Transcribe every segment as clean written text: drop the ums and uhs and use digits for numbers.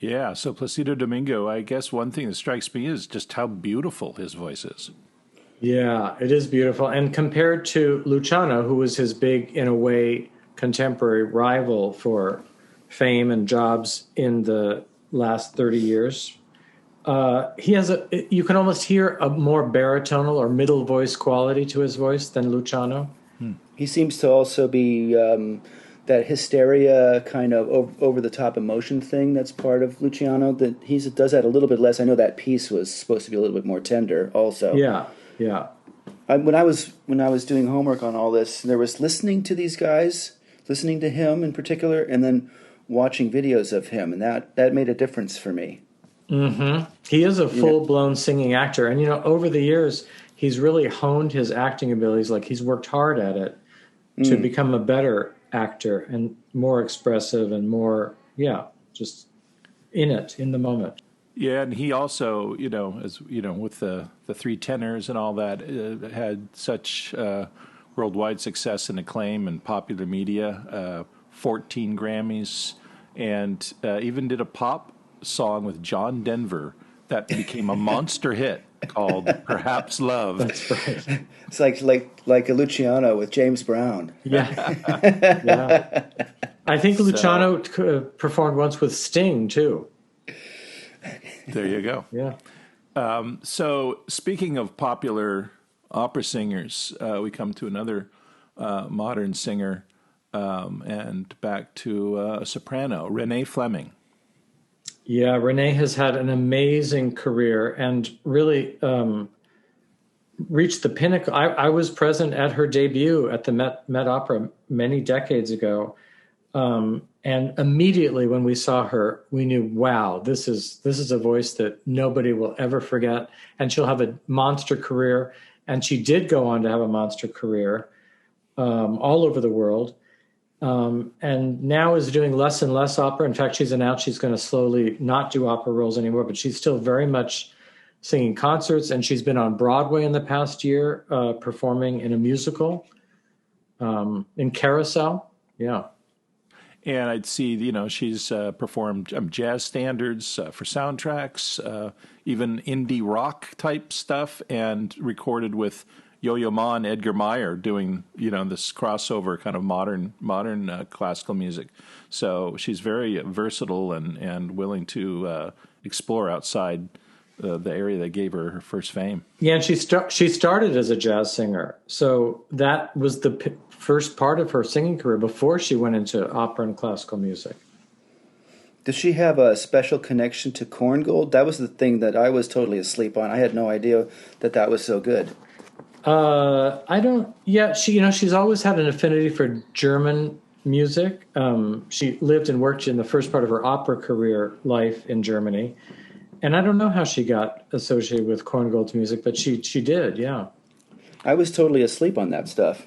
Yeah, so Placido Domingo, I guess one thing that strikes me is just how beautiful his voice is. Yeah, it is beautiful. And compared to Luciano, who was his big, in a way, contemporary rival for fame and jobs in the last 30 years, he has you can almost hear a more baritonal or middle voice quality to his voice than Luciano. Hmm. He seems to also be that hysteria kind of over the top emotion thing that's part of Luciano. That he does that a little bit less. I know that piece was supposed to be a little bit more tender, also. Yeah, yeah. When I was doing homework on all this, there was listening to these guys, listening to him in particular, and then watching videos of him, and that made a difference for me. Mm-hmm. He is a full-blown singing actor. And, over the years, he's really honed his acting abilities. Like, he's worked hard at it to become a better actor and more expressive and more, just in it, in the moment. Yeah, and he also, as with the three tenors and all that, had such worldwide success and acclaim and popular media, 14 Grammys, and even did a pop song with John Denver that became a monster hit called "Perhaps Love." That's right. It's like a Luciano with James Brown. Yeah, yeah. I think Luciano performed once with Sting too. There you go. Yeah. So speaking of popular opera singers, we come to another modern singer, and back to a soprano, Renee Fleming. Yeah, Renee has had an amazing career and really reached the pinnacle. I was present at her debut at the Met Opera many decades ago. And immediately when we saw her, we knew, wow, this is a voice that nobody will ever forget. And she'll have a monster career. And she did go on to have a monster career all over the world. And now is doing less and less opera. In fact, she's announced she's going to slowly not do opera roles anymore, but she's still very much singing concerts. And she's been on Broadway in the past year, performing in a musical in Carousel. Yeah. And I'd see, she's performed jazz standards for soundtracks, even indie rock type stuff, and recorded with Yo-Yo Ma and Edgar Meyer doing, this crossover kind of modern classical music. So she's very versatile and willing to explore outside the area that gave her first fame. Yeah, and she started as a jazz singer. So that was the first part of her singing career before she went into opera and classical music. Does she have a special connection to Korngold? That was the thing that I was totally asleep on. I had no idea that was so good. I don't. Yeah, she's always had an affinity for German music. She lived and worked in the first part of her opera career life in Germany, and I don't know how she got associated with Korngold's music, but she did. Yeah, I was totally asleep on that stuff.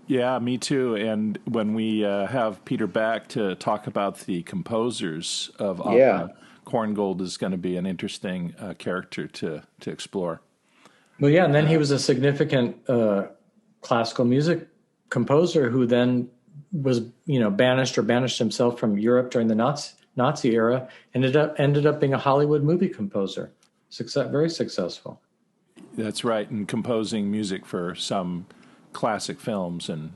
Yeah, me too. And when we have Peter back to talk about the composers of opera, Korngold is going to be an interesting character to explore. Well, yeah, and then he was a significant classical music composer who then was, banished himself from Europe during the Nazi era. Ended up being a Hollywood movie composer. Very successful. That's right, and composing music for some classic films and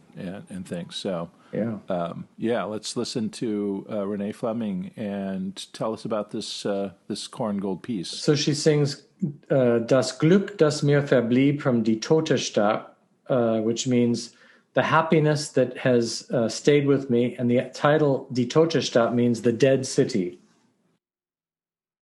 things. So let's listen to Renee Fleming and tell us about this Korngold piece. So she sings Das Glück, das mir verblieb from Die Tote Stadt, which means the happiness that has stayed with me, and the title Die Tote Stadt means the dead city.